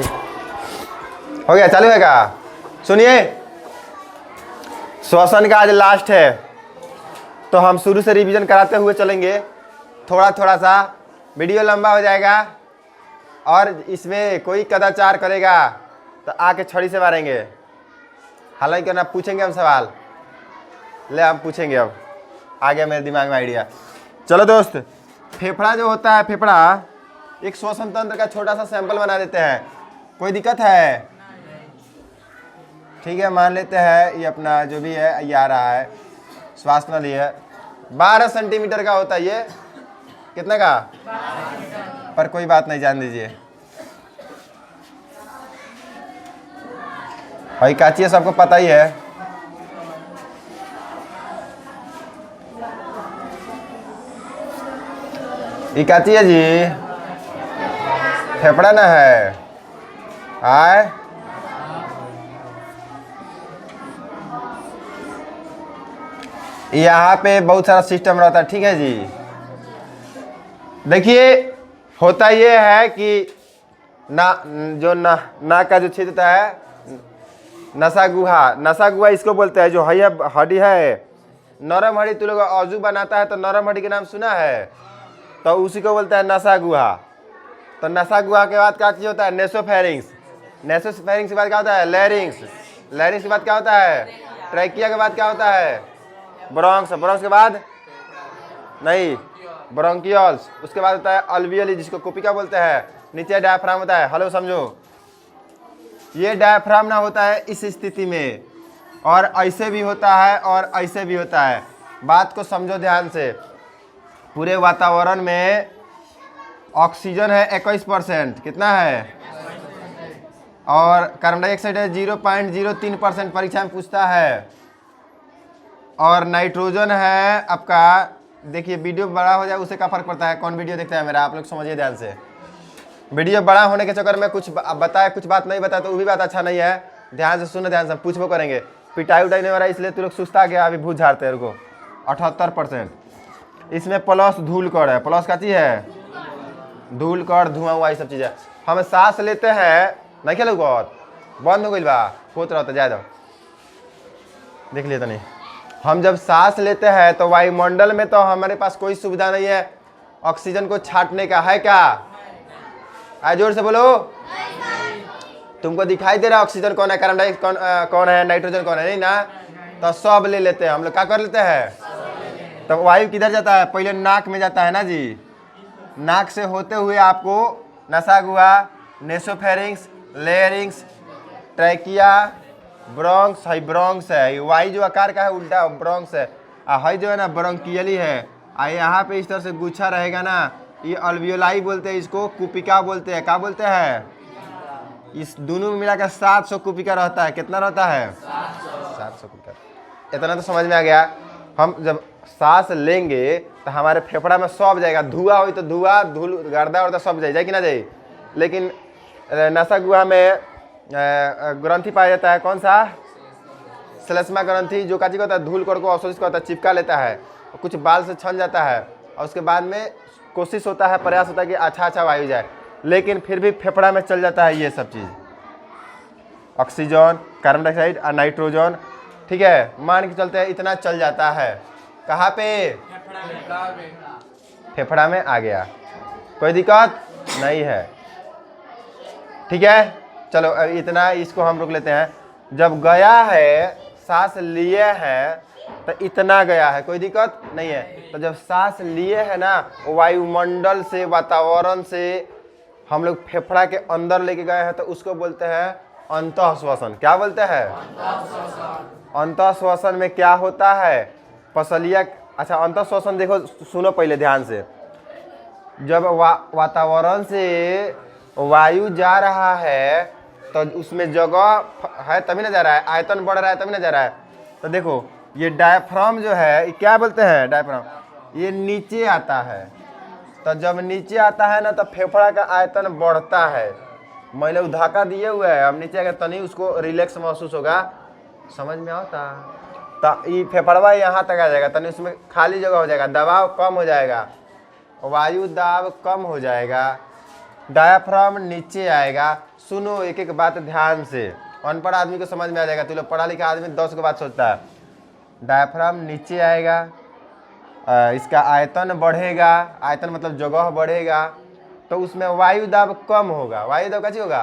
हो गया, चालू है क्या? सुनिए, श्वसन का आज लास्ट है, तो हम शुरू से रिवीजन कराते हुए चलेंगे। थोड़ा थोड़ा सा वीडियो लंबा हो जाएगा और इसमें कोई कदाचार करेगा तो आके छड़ी से मारेंगे। हालांकि ना पूछेंगे हम सवाल, ले हम पूछेंगे। अब आ गया मेरे दिमाग में आइडिया। चलो दोस्त, फेफड़ा जो होता है, फेफड़ा एक श्वसन तंत्र का छोटा सा सैंपल बना देते हैं। कोई दिक्कत है? ठीक है, मान लेते हैं ये अपना जो भी है ये आ रहा है, श्वास नली है। 12 सेंटीमीटर का होता है ये। कितने का? पर कोई बात नहीं, जान दीजिए। भाई काची है, सबको पता ही है। ये काची है जी, फेफड़ा ना है आए। यहाँ पे बहुत सारा सिस्टम रहता है, ठीक है जी। देखिए, होता ये है कि नाक का जो छेद होता है, नसा गुहा इसको बोलते हैं। जो हड्डी है, नरम हड्डी, तू लोग औजू बनाता है तो नरम हड्डी के नाम सुना है, तो उसी को बोलता है नसा गुहा। तो नसा गुहा के बाद क्या चीज होता है? नेसोफेरिंक्स। नेसोफेरिंक्स के बाद क्या होता है? लैरिंक्स। लैरिंक्स के बाद क्या होता है? ट्रैकिया के बाद क्या होता है? ब्रोंक्स। ब्रोंक्स के बाद नहीं, ब्रोंकियल्स। उसके बाद होता है अल्वियली, जिसको कोपिका बोलते हैं। नीचे डायफ्राम होता है। हेलो समझो, ये डायफ्राम ना होता है इस स्थिति में, और ऐसे भी होता है और ऐसे भी होता है। बात को समझो ध्यान से। पूरे वातावरण में ऑक्सीजन है 21%, कितना है? और कार्बन डाइऑक्साइड है 0.03%, परीक्षा में पूछता है। और नाइट्रोजन है आपका, देखिए वीडियो बड़ा हो जाए उससे क्या फर्क पड़ता है? कौन वीडियो देखता है मेरा? आप लोग समझिए ध्यान से। वीडियो बड़ा होने के चक्कर में कुछ बताए कुछ बात नहीं बताए तो वो भी बात अच्छा नहीं है। ध्यान से सुनो, ध्यान से पूछबो करेंगे। पिटाई उटाई नहीं हो रहा है इसलिए तू लोग सुस्ता गया, अभी भूत झाड़ते हैं। रुको, 78%। इसमें प्लस धूल कण है। प्लस का चीज है? धूल कण, धुआं हुआ, ये सब चीज़ है। हम सांस लेते हैं, नहीं खेलो बहुत बंद हो गई बा, होत रहता जाए दो, देख लिया नहीं। हम जब सांस लेते हैं तो वायुमंडल में तो हमारे पास कोई सुविधा नहीं है ऑक्सीजन को छाटने का, है क्या? आए जोर से बोलो। तुमको दिखाई दे रहा है ऑक्सीजन कौन है, कार्बन डाइऑक्साइड कौन है, नाइट्रोजन कौन है? नहीं ना, तो सब ले लेते हैं हम लोग। क्या कर लेते हैं? तो वायु किधर जाता है? पहले नाक में जाता है ना जी। नाक से होते हुए आपको नसा गुहा, नेसोफेरिंक्स, लेयरिंग्स, ट्रैकिया, ब्रोंक्स है। ब्रोंक्स है वाई जो आकार का है, उल्टा ब्रोंक्स है। हाई जो है ना ब्रोंकियली है। यहाँ पे इस तरह से गुच्छा रहेगा ना, ये अल्वियोलाई बोलते हैं, इसको कुपिका बोलते हैं। क्या बोलते हैं? इस दोनों में मिलाकर 700 कुपिका रहता है। कितना रहता है? 700 कुपिका। इतना तो समझ में आ गया। हम जब सांस लेंगे तो हमारे फेफड़ा में सब जाएगा। धुआं हो तो धुआं, धूल, गर्दा वर्दा सब जाए कि ना जाए। लेकिन नसा गुहा में ग्रंथि पाया जाता है। कौन सा? श्लेष्मा ग्रंथि, जो काची होता है धूल कण को अवशोषित करता है, चिपका लेता है, कुछ बाल से छन जाता है, और उसके बाद में कोशिश होता है, प्रयास होता है कि अच्छा वायु जाए, लेकिन फिर भी फेफड़ा में चल जाता है ये सब चीज़। ऑक्सीजन, कार्बन डाइऑक्साइड और नाइट्रोजन, ठीक है, मान के चलते हैं इतना चल जाता है। कहाँ पे? फेफड़ा में आ गया, कोई दिक्कत नहीं है, ठीक है। चलो अब इतना, इसको हम रोक लेते हैं। जब गया है, सांस लिए हैं तो इतना गया है, कोई दिक्कत नहीं है। तो जब सांस लिए है ना, वायुमंडल से, वातावरण से हम लोग फेफड़ा के अंदर लेके गए हैं, तो उसको बोलते हैं अंतःश्वसन। क्या बोलते हैं? अंतःश्वसन में क्या होता है? पसलिया। अच्छा, अंतःश्वसन देखो, सुनो पहले ध्यान से। जब वातावरण से वायु जा रहा है तो उसमें जगह है तभी ना जा रहा है, आयतन बढ़ रहा है तभी ना जा रहा है। तो देखो ये डायफ्राम जो है, ये क्या बोलते हैं? डायफ्राम, ये नीचे आता है। तो जब नीचे आता है ना तो फेफड़ा का आयतन बढ़ता है। मैंने उधाका दिए हुए है, हम नीचे आगे तनी उसको रिलैक्स महसूस होगा, समझ में आता। तो ये फेफड़वा यहाँ तक आ जाएगा, तनी उसमें खाली जगह हो जाएगा, दबाव कम हो जाएगा, वायु दाब कम हो जाएगा, डायाफ्राम नीचे आएगा, सुनो एक एक बात ध्यान से, अनपढ़ आदमी को समझ में आ जाएगा। तू लोग पढ़ा लिखा आदमी 10 को बात सोचता है। डायफ्राम नीचे आएगा, इसका आयतन बढ़ेगा, आयतन मतलब जगह बढ़ेगा, तो उसमें वायु दाब कम होगा। वायु दाब कैसे होगा?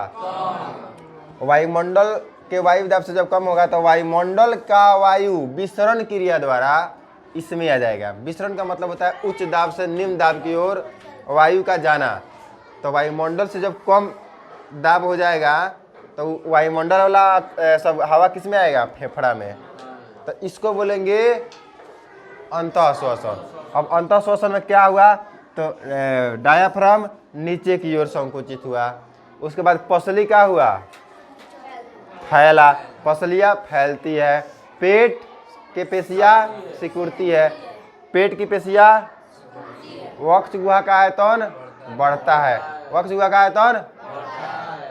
वायुमंडल के वायु दाब से जब कम होगा तो वायुमंडल का वायु विसरण क्रिया द्वारा इसमें आ जाएगा। विसरण का मतलब होता है उच्च दाब से निम्न दाब की ओर वायु का जाना। तो वायुमंडल से जब कम दाब हो जाएगा तो वायुमंडल वाला सब हवा किस में आएगा? फेफड़ा में। तो इसको बोलेंगे अंतःश्वसन। अब अंतःश्वसन में क्या हुआ? तो डायाफ्राम नीचे की ओर संकुचित हुआ। उसके बाद पसली क्या हुआ? फैला। पसलियाँ फैलती है। पेट के पेशियाँ सिकुड़ती है। पेट की पेशियाँ, वक्ष गुहा का आयतन बढ़ता है। वक्ष गुहा का आयतन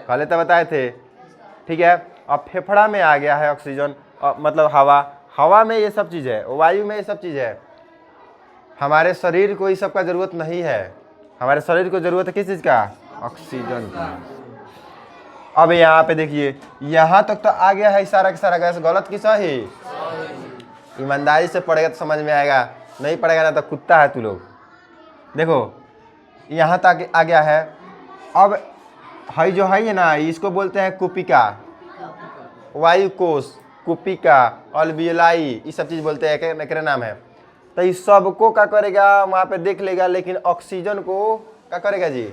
पहले तो बताए थे, ठीक है। अब फेफड़ा में आ गया है ऑक्सीजन, मतलब हवा। हवा में ये सब चीज़ है, वायु में ये सब चीज़ है। हमारे शरीर को इस सब का जरूरत नहीं है। हमारे शरीर को जरूरत है किस चीज़ का? ऑक्सीजन का। अब यहाँ पे देखिए, यहाँ तक तो आ गया है सारा का सारा गैस। गलत की सही? ईमानदारी से पढ़ेगा तो समझ में आएगा, नहीं पढ़ेगा ना तो कुत्ता है तू लोग। देखो यहाँ तक आ गया है। अब है जो है ना, इसको बोलते हैं कुपिका, वायु कोश, कुपिका, अल्वियोलाई, ये सब चीज़ बोलते हैं, मेरा नाम है। तो इस सबको क्या करेगा? वहाँ पे देख लेगा, लेकिन ऑक्सीजन को क्या करेगा जी?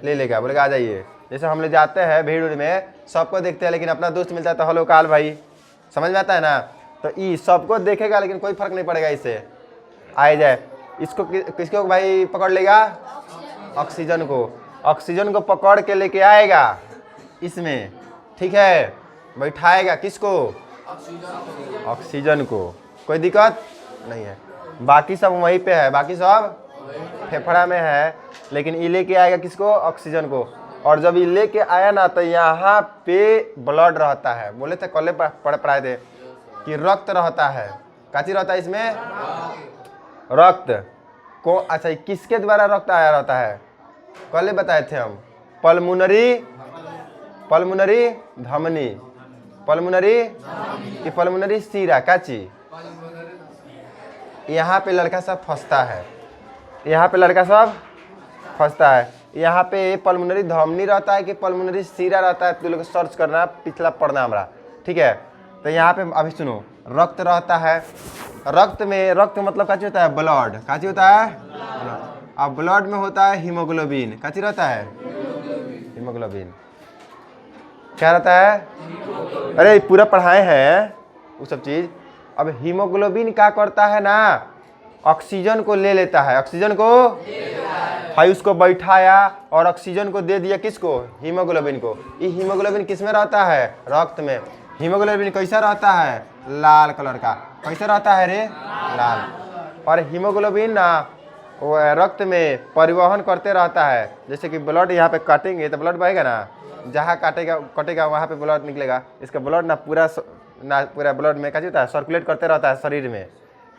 ले लेगा। बोलेगा आ जाइए। जैसे हम लोग जाते हैं भीड़ में, सबको देखते हैं, लेकिन अपना दोस्त मिलता है तो हेलो काल भाई, समझ में आता है ना। तो ये सबको देखेगा लेकिन कोई फर्क नहीं पड़ेगा इससे, आए जाए। इसको किसको भाई पकड़ लेगा? ऑक्सीजन को। ऑक्सीजन को पकड़ के लेके आएगा इसमें, ठीक है। बैठाएगा किसको? ऑक्सीजन को। कोई दिक्कत नहीं है। बाकी सब वहीं पे है, बाकी सब फेफड़ा में है, लेकिन ये लेके आएगा किसको? ऑक्सीजन को। और जब ये लेके आया ना तो यहाँ पे ब्लड रहता है। बोले थे कल पढ़ाए थे कि रक्त रहता है। काची रहता है इसमें? रक्त को। अच्छा, किसके द्वारा रक्त आया रहता है? कल बताए थे हम। पल्मुनरी, पल्मुनरी धमनी, पल्मुनरी कि पल्मुनरी सीरा, काची? यहाँ पे लड़का सब फंसता है, यहाँ पे लड़का सब फंसता है। यहाँ पे पल्मुनरी धमनी रहता है कि पल्मुनरी सीरा रहता है, तो लोग सर्च करना, पिछला पढ़ना हमारा, ठीक है। तो यहाँ पे अभी सुनो, रक्त रहता है। रक्त में, रक्त मतलब काची होता है? ब्लड। काची होता है? अब ब्लड में होता है हीमोग्लोबिन। काची रहता है? हीमोग्लोबिन। क्या रहता है? अरे पूरा पढ़ाए हैं वो सब चीज़। अब हीमोग्लोबिन क्या करता है ना? ऑक्सीजन को ले लेता है। ऑक्सीजन को भाई उसको बैठाया और ऑक्सीजन को दे दिया किसको? हीमोग्लोबिन को। ये हीमोग्लोबिन किस में रहता है? रक्त में। हीमोग्लोबिन कैसा रहता है? लाल कलर का। कैसा रहता है रे? लाल। और हीमोग्लोबिन ना वो रक्त में परिवहन करते रहता है। जैसे कि ब्लड यहाँ पे काटेंगे तो ब्लड बहेगा ना, जहाँ कटेगा वहाँ पे ब्लड निकलेगा। इसका ब्लड ना पूरा ब्लड में क्या होता है? सर्कुलेट करते रहता है शरीर में,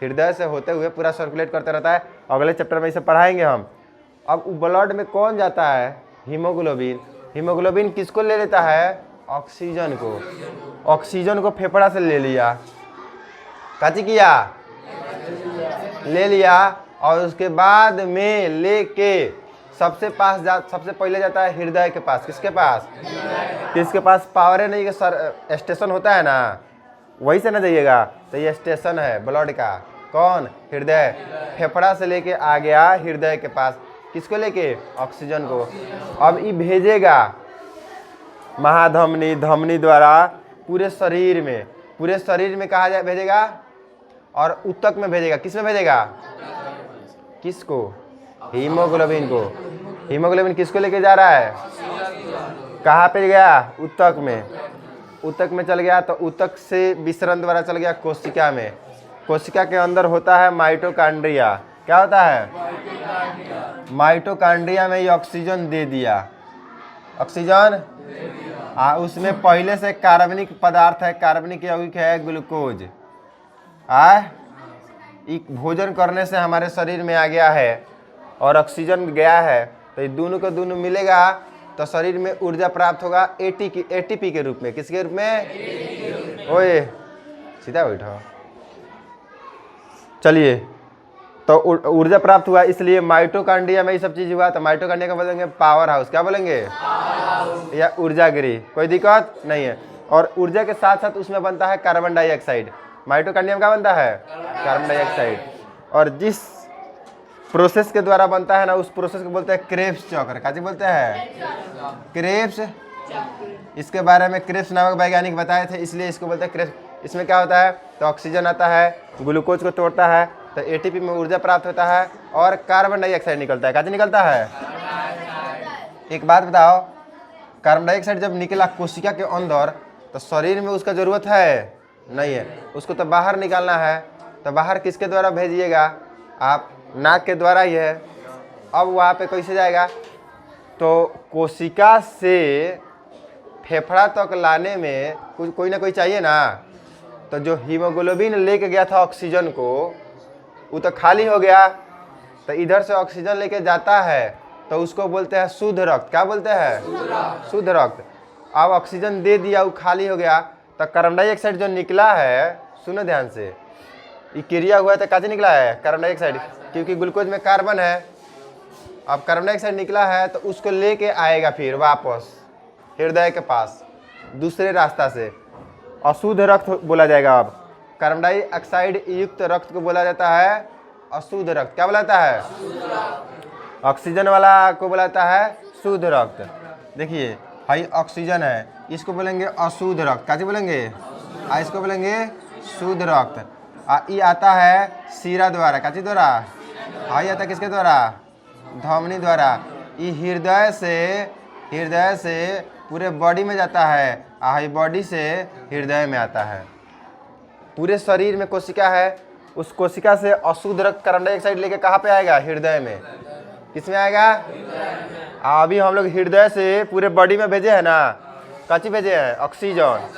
हृदय से होते हुए पूरा सर्कुलेट करते रहता है। अगले चैप्टर में इसे पढ़ाएंगे हम। अब ब्लड में कौन जाता है? हीमोग्लोबिन। हीमोग्लोबिन किसको ले लेता है? ऑक्सीजन को। ऑक्सीजन को फेफड़ा से ले लिया, काची किया? ले लिया। और उसके बाद में लेके सबसे पहले जाता है हृदय के पास। किसके पास? किसके पास? पावर है नहीं कि सर स्टेशन होता है ना, वही से ना जाइएगा। तो ये स्टेशन है ब्लड का। कौन? हृदय। फेफड़ा से लेके आ गया हृदय के पास। किसको लेके? ऑक्सीजन को। अब ये भेजेगा महाधमनी, धमनी द्वारा पूरे शरीर में कहा भेजेगा, और ऊतक में भेजेगा। किस में भेजेगा? किसको? हीमोग्लोबिन को। हीमोग्लोबिन किसको लेके जा रहा है? कहाँ पे गया? ऊतक में। ऊतक में चल गया तो ऊतक से विसरण द्वारा चल गया कोशिका में। कोशिका के अंदर होता है माइटोकांड्रिया। क्या होता है? माइटोकांड्रिया में ये ऑक्सीजन दे दिया। ऑक्सीजन उसमें पहले से कार्बनिक पदार्थ है, कार्बनिक यौगिक है ग्लूकोज। भोजन करने से हमारे शरीर में आ गया है और ऑक्सीजन गया है, तो ये दोनों को दोनों मिलेगा तो शरीर में ऊर्जा प्राप्त होगा एटीपी के रूप में। किसके रूप में? ओए सीधा बैठो। चलिए, तो ऊर्जा प्राप्त हुआ, इसलिए माइटोकॉन्ड्रिया में ये सब चीज हुआ। तो माइटोकॉन्ड्रिया का बोलेंगे पावर हाउस। क्या बोलेंगे? या ऊर्जा गृह। कोई दिक्कत नहीं है। और ऊर्जा के साथ साथ उसमें बनता है कार्बन डाइऑक्साइड। माइटोकॉन्ड्रिया में क्या बनता है? Carbon dioxide. और जिस प्रोसेस के द्वारा बनता है ना, उस प्रोसेस को बोलते हैं क्रेब्स चक्र। क्या चीज बोलते हैं? क्रेब्स। इसके बारे में क्रेब्स नामक वैज्ञानिक बताए थे, इसलिए इसको बोलते हैं क्रेब्स। इसमें क्या होता है? तो ऑक्सीजन आता है, ग्लूकोज को तोड़ता है, तो एटीपी में ऊर्जा प्राप्त होता है और कार्बन डाइऑक्साइड निकलता है। क्या चीज निकलता है? एक बात बताओ, कार्बन डाइऑक्साइड जब निकला कोशिका के अंदर, तो शरीर में उसका जरूरत है? नहीं है। उसको तो बाहर निकालना है। तो बाहर किसके द्वारा भेजिएगा आप? नाक के द्वारा ही है। अब वहाँ पे कैसे जाएगा? तो कोशिका से फेफड़ा तक लाने में कोई ना कोई चाहिए ना। तो जो हीमोग्लोबिन लेके गया था ऑक्सीजन को, वो तो खाली हो गया। तो इधर से ऑक्सीजन लेके जाता है, तो उसको बोलते हैं शुद्ध रक्त। क्या बोलते हैं? शुद्ध रक्त। अब ऑक्सीजन दे दिया, वो खाली हो गया, तो कार्बन डाइऑक्साइड जो निकला है, सुनो ध्यान से, ये क्रिया हुआ है तो कैसे निकला है? कार्बन डाइऑक्साइड, क्योंकि ग्लूकोज में कार्बन है। अब कार्बन डाइऑक्साइड निकला है तो उसको लेके आएगा फिर वापस हृदय के पास दूसरे रास्ता से। अशुद्ध रक्त बोला जाएगा। अब कार्बन डाइऑक्साइड युक्त रक्त को बोला जाता है अशुद्ध रक्त। क्या बोला जाता है? ऑक्सीजन वाला को बोला जाता है शुद्ध रक्त। देखिए, हाई ऑक्सीजन है, इसको बोलेंगे अशुद्ध रक्त। क्या बोलेंगे? इसको बोलेंगे शुद्ध रक्त। ये आता है सीरा द्वारा। क्या द्वारा? हाई आता है किसके द्वारा? धमनी द्वारा। ये हृदय से पूरे बॉडी में जाता है, हाई बॉडी से हृदय में आता है। पूरे शरीर में कोशिका है, उस कोशिका से अशुद्ध रक्त कार्बन डाइऑक्साइड लेके कहाँ पे आएगा? हृदय में। किसमें आएगा? अभी हम लोग हृदय से पूरे बॉडी में भेजे हैं ना, काची भेजे हैं? ऑक्सीजन।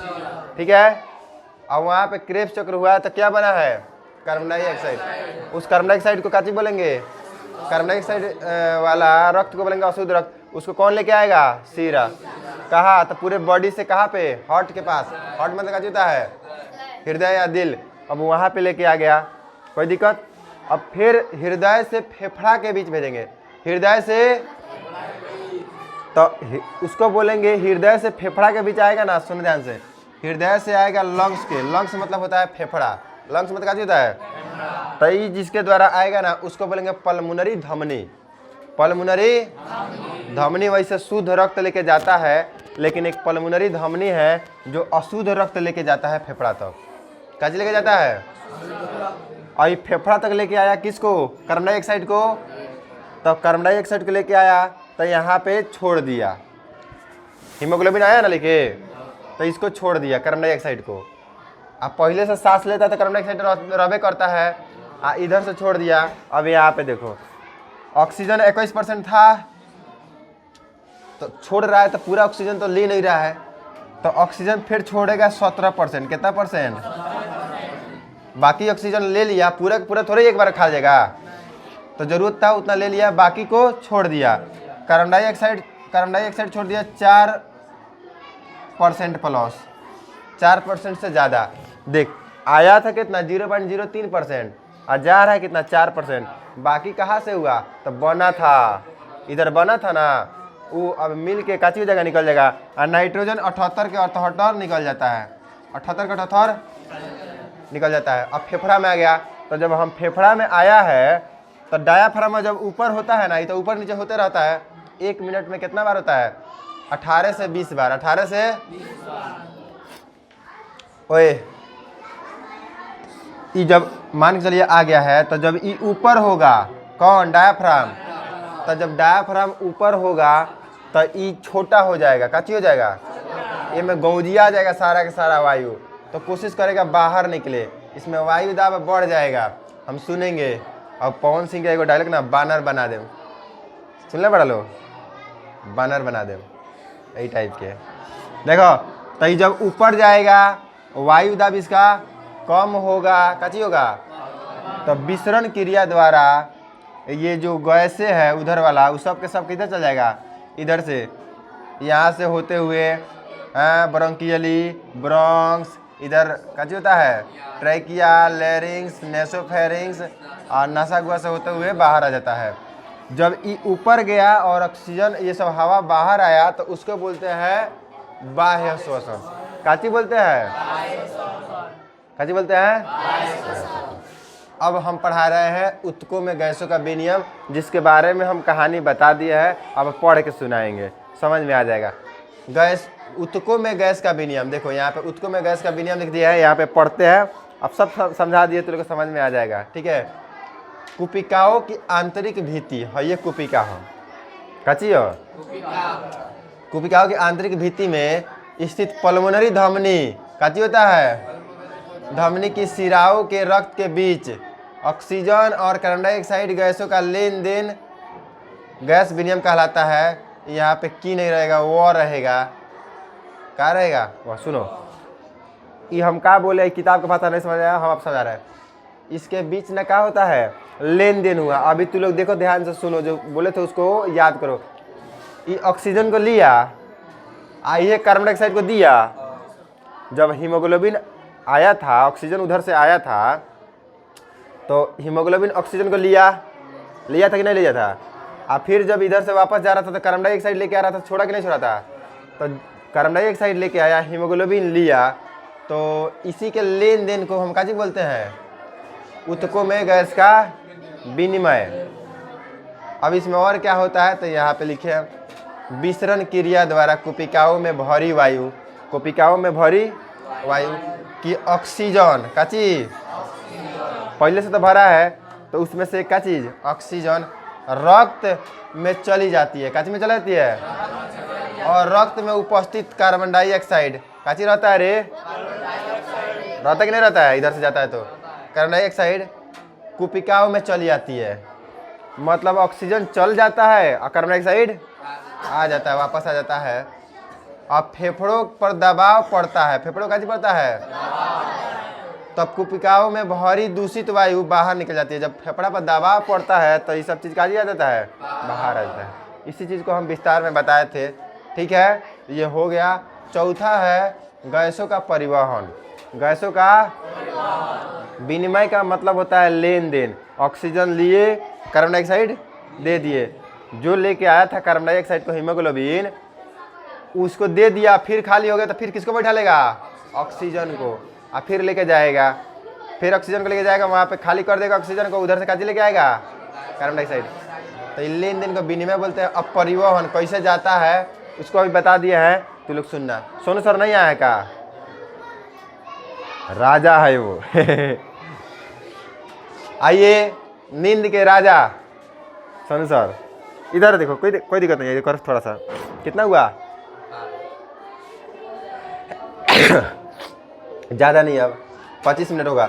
ठीक है। अब वहाँ पे क्रेब्स चक्र हुआ है, तो क्या बना है? Carbon dioxide. उस कार्बन डाइऑक्साइड को काची बोलेंगे? कार्बन डाइऑक्साइड वाला रक्त को बोलेंगे अशुद्ध रक्त। उसको कौन लेके आएगा? सीरा। कहाँ? तो पूरे बॉडी से कहाँ पे? हार्ट के पास। हार्ट मतलब क्या होता है? हृदय या दिल। अब वहाँ पे लेके आ गया, कोई दिक्कत? अब फिर हृदय से फेफड़ा के बीच भेजेंगे। हृदय से, तो उसको बोलेंगे हृदय से फेफड़ा के बीच आएगा ना, सुन ध्यान से। हृदय से आएगा लंग्स के। लंग्स मतलब होता है फेफड़ा। लंग्स मतलब क्या होता है? तो ये जिसके द्वारा आएगा ना, उसको बोलेंगे पल्मोनरी धमनी। पल्मोनरी धमनी वैसे शुद्ध रक्त लेके जाता है, लेकिन एक पल्मोनरी धमनी है जो अशुद्ध रक्त लेके जाता है फेफड़ा तक। क्या लेके जाता है? और ये फेफड़ा तक लेके आया किसको? कार्बन डाइऑक्साइड को। तब कार्बन डाइऑक्साइड को लेके आया, तो यहाँ पे छोड़ दिया। हीमोग्लोबिन आया ना लेके, तो इसको छोड़ दिया कार्बन डाइऑक्साइड को। अब पहले से सांस लेता तो कार्बन डाइऑक्साइड रबे करता है, इधर से छोड़ दिया। अब यहाँ पे देखो, ऑक्सीजन 21% था, तो छोड़ रहा है, तो पूरा ऑक्सीजन तो ले नहीं रहा है। तो ऑक्सीजन फिर छोड़ेगा 17%। कितना परसेंट? बाकी ऑक्सीजन ले लिया, पूरा पूरा थोड़ा एक बार खा जाएगा। तो जरूरत था उतना ले लिया, बाकी को छोड़ दिया। कार्बन डाइऑक्साइड छोड़ दिया 4% प्लस, 4% से ज़्यादा। देख, आया था कितना? 0.03%, और जा रहा है कितना? 4%। बाकी कहाँ से हुआ? तो बना था, इधर बना था ना, वो अब मिल के काची जगह निकल जाएगा। और नाइट्रोजन 78 के 78 निकल जाता है, 78 के 78 निकल जाता है। अब फेफड़ा में आ गया। तो जब हम फेफड़ा में आया है, तो डायाफ्राम जब ऊपर होता है ना, ये तो ऊपर नीचे होते रहता है। 1 मिनट में कितना बार होता है? 18 से 20 बार। 18 से 20 बार। ओए, ये जब मान के चलिए आ गया है, तो जब ये ऊपर होगा, कौन? डायाफ्राम। तो जब डायाफ्राम ऊपर होगा, तो ये छोटा हो जाएगा। काची हो जाएगा? ये में गौजिया आ जाएगा सारा का सारा वायु। तो कोशिश करेगा बाहर निकले, इसमें वायु दाब बढ़ जाएगा। हम सुनेंगे। और पवन सिंह का एगो डायलॉग ना, बानर बना दे। सुनले बड़ा लो, बानर बना दे, यही टाइप के। देखो, तो ये जब ऊपर जाएगा, वायु दाब इसका कम होगा। काची होगा? तो विसरण क्रिया द्वारा ये जो गैसें है उधर वाला, उस सब के सब किधर चल जाएगा? इधर से। यहाँ से होते हुए ब्रोंकियली, ब्रोंक्स, इधर क्या चीज़ होता है, ट्रैकिया, लेरिंग्स, नेसोफेरिंग्स और नासागुआ से होते हुए बाहर आ जाता है। जब ये ऊपर गया और ऑक्सीजन ये सब हवा बाहर आया तो उसको बोलते हैं बाह्य श्वसन। काची बोलते हैं, काची बोलते हैं। अब हम पढ़ा रहे हैं ऊतकों में गैसों का विनिमय, जिसके बारे में हम कहानी बता दिए है, अब पढ़ के सुनाएंगे, समझ में आ जाएगा। गैस, ऊतकों में गैस का विनिमय, देखो यहाँ पे ऊतकों में गैस का विनिमय लिख दिया है, यहाँ पे पढ़ते हैं। अब सब समझा दिए तो लोग समझ में आ जाएगा, ठीक है। कुपिकाओं की आंतरिक भित्ति है, ये कुपिका हो, काची हो, कुपिकाओं की आंतरिक भित्ति में स्थित पल्मोनरी धमनी, काची होता है, धमनी की शिराओं के रक्त के बीच ऑक्सीजन और कार्बन डाइऑक्साइड गैसों का लेन देन गैस विनिमय कहलाता है। यहाँ पे की नहीं रहेगा, वो रहेगा, क्या रहेगा वह। सुनो, ये हम क्या बोले, किताब का भाषा नहीं समझ आया, हम आप समझा रहे हैं। इसके बीच में क्या होता है, लेन देन हुआ। अभी तू लोग देखो, ध्यान से सुनो, जो बोले थे उसको याद करो। ये ऑक्सीजन को लिया, आइए कार्बन डाइऑक्साइड को दिया। जब हीमोग्लोबिन आया था, ऑक्सीजन उधर से आया था, तो हीमोग्लोबिन ऑक्सीजन को लिया था कि नहीं लिया था। और फिर जब इधर से वापस जा रहा था तो कार्बन डाइऑक्साइड लेके आ रहा था, छोड़ा कि नहीं छोड़ा था। तो कार्बन डाइऑक्साइड लेके आया, हीमोग्लोबिन लिया, तो इसी के लेन देन को हम काजी बोलते हैं, ऊतकों में गैस का विनिमय। अब इसमें और क्या होता है, तो यहाँ पे लिखे विसरण क्रिया द्वारा कुपिकाओं में भरी वायु, कुपिकाओं में भरी वायु की ऑक्सीजन, का चीज पहले से तो भरा है, तो उसमें से क्या चीज, ऑक्सीजन रक्त में चली जाती है, काची में चली जाती है, और रक्त में उपस्थित कार्बन डाइऑक्साइड काची रहता है रे, रहता कि नहीं रहता है, इधर से जाता है तो कार्बन डाइऑक्साइड कुपिकाओं में चली जाती है। मतलब ऑक्सीजन चल जाता है और कार्बन डाइऑक्साइड आ जाता है, वापस आ जाता है। अब फेफड़ों पर दबाव पड़ता है, फेफड़ों का पड़ता है, तब कुपिकाओं में भारी दूषित वायु बाहर निकल जाती है। जब फेफड़ा पर दबाव पड़ता है तो ये सब चीज़ का आ जाता है, बाहर आ जाता है। इसी चीज़ को हम विस्तार में बताए थे, ठीक है। ये हो गया। चौथा है गैसों का परिवहन। गैसों का विनिमय का मतलब होता है लेन देन। ऑक्सीजन लिए, कार्बन डाइऑक्साइड दे दिए। जो लेके आया था कार्बन डाइऑक्साइड को, हीमोग्लोबिन, उसको दे दिया, फिर खाली हो गया तो फिर किसको बैठा लेगा, ऑक्सीजन को, और फिर लेके जाएगा, फिर ऑक्सीजन को लेके जाएगा, वहाँ पे खाली कर देगा ऑक्सीजन को, उधर से काजी लेके आएगा, कार्बन डाइऑक्साइड। तो लेन देन को विनिमय बोलते हैं। अब परिवहन कैसे जाता है उसको अभी बता दिया है, तो लोग सुनना। सोनू सर नहीं आया का, राजा है वो आइए, नींद के राजा सोनू सर, इधर देखो, कोई दिक्कत नहीं है, देखो थोड़ा सा कितना हुआ ज़्यादा नहीं, अब 25 मिनट होगा।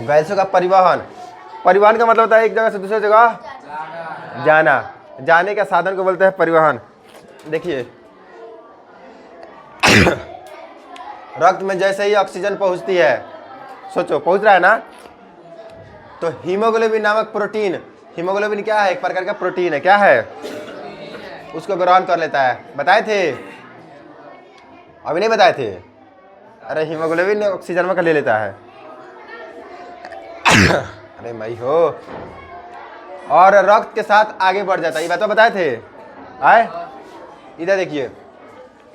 गैसों का परिवहन, परिवहन का मतलब होता है एक जगह से दूसरी जगह जाना, जाने का साधन को बोलते हैं परिवहन। देखिए रक्त में जैसे ही ऑक्सीजन पहुंचती है, सोचो पहुंच रहा है ना, तो हीमोग्लोबिन नामक प्रोटीन, हीमोग्लोबिन क्या है, एक प्रकार का प्रोटीन है, क्या है, उसको ग्रहण कर लेता है। बताए थे, अभी नहीं बताए थे, अरे हीमोग्लोबिन ऑक्सीजन में ले लेता है अरे मई हो, और रक्त के साथ आगे बढ़ जाता है, ये बात तो बताए थे। आए इधर देखिए,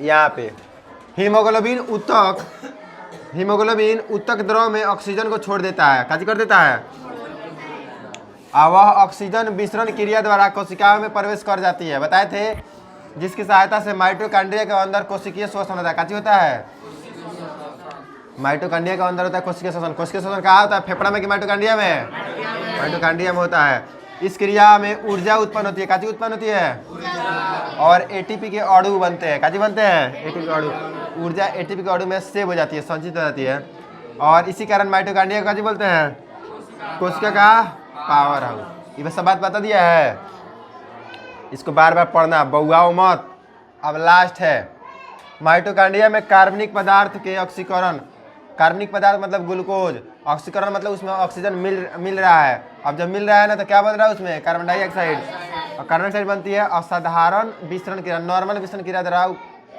यहाँ पे हीमोग्लोबिन ऊतक द्रव में ऑक्सीजन को छोड़ देता है, काजी कर देता है, और वह ऑक्सीजन विसरण क्रिया द्वारा कोशिकाओं में प्रवेश कर जाती है। बताए थे, जिसकी सहायता से माइटोकॉन्ड्रिया के अंदर कोशिकीय श्वसन होता है। काची होता है, माइटोकॉन्ड्रिया के अंदर होता है कोशिकीय श्वसन। कोशिकीय श्वसन कहाँ होता है, फेफड़ा में कि माइटोकॉन्ड्रिया में, माइटोकॉन्ड्रिया में होता है। इस क्रिया में ऊर्जा उत्पन्न होती है, काची उत्पन्न होती है, और एटीपी के अणु बनते हैं। काची बनते हैं, एटीपी के अणु, ऊर्जा एटीपी के अणु में सेव हो जाती है, संचित हो जाती है, और इसी कारण माइटोकॉन्ड्रिया को काची बोलते हैं, कोशिका का पावर हाउस। ये सब बात बता दिया है, इसको बार बार पढ़ना, बउआओ मत। अब लास्ट है, माइटोकॉन्ड्रिया में कार्बनिक पदार्थ के ऑक्सीकरण, कार्बनिक पदार्थ मतलब ग्लूकोज, ऑक्सीकरण मतलब उसमें ऑक्सीजन मिल रहा है। अब जब मिल रहा है ना, तो क्या बन रहा है उसमें, कार्बन डाइऑक्साइड। और कार्बन डाइऑक्साइड बनती है असाधारण विसरण क्रिया, नॉर्मल विसरण क्रिया द्वारा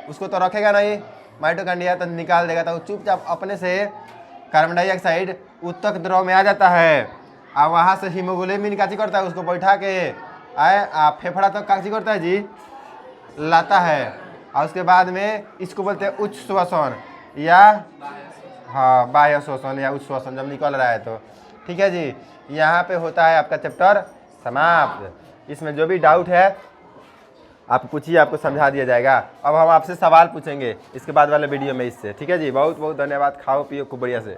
उसको तो रखेगा नहीं माइटोकॉन्ड्रिया, तो निकाल देगा, तो चुपचाप अपने से कार्बन डाइऑक्साइड उत्तक द्रव में आ जाता है और वहाँ से हीमोग्लोबिन काची करता है, उसको बैठा के आए फेफड़ा तक काची करता है जी, लाता है। और उसके बाद में इसको बोलते हैं उच्च श्वसन या हाँ बाह्य श्वसन या उच्च श्वसन, जब निकल रहा है तो। ठीक है जी, यहाँ पे होता है आपका चैप्टर समाप्त। इसमें जो भी डाउट है आप पूछिए, आपको समझा दिया जाएगा। अब हम आपसे सवाल पूछेंगे इसके बाद वाले वीडियो में इससे। ठीक है जी, बहुत बहुत धन्यवाद। खाओ पियो खूब बढ़िया से।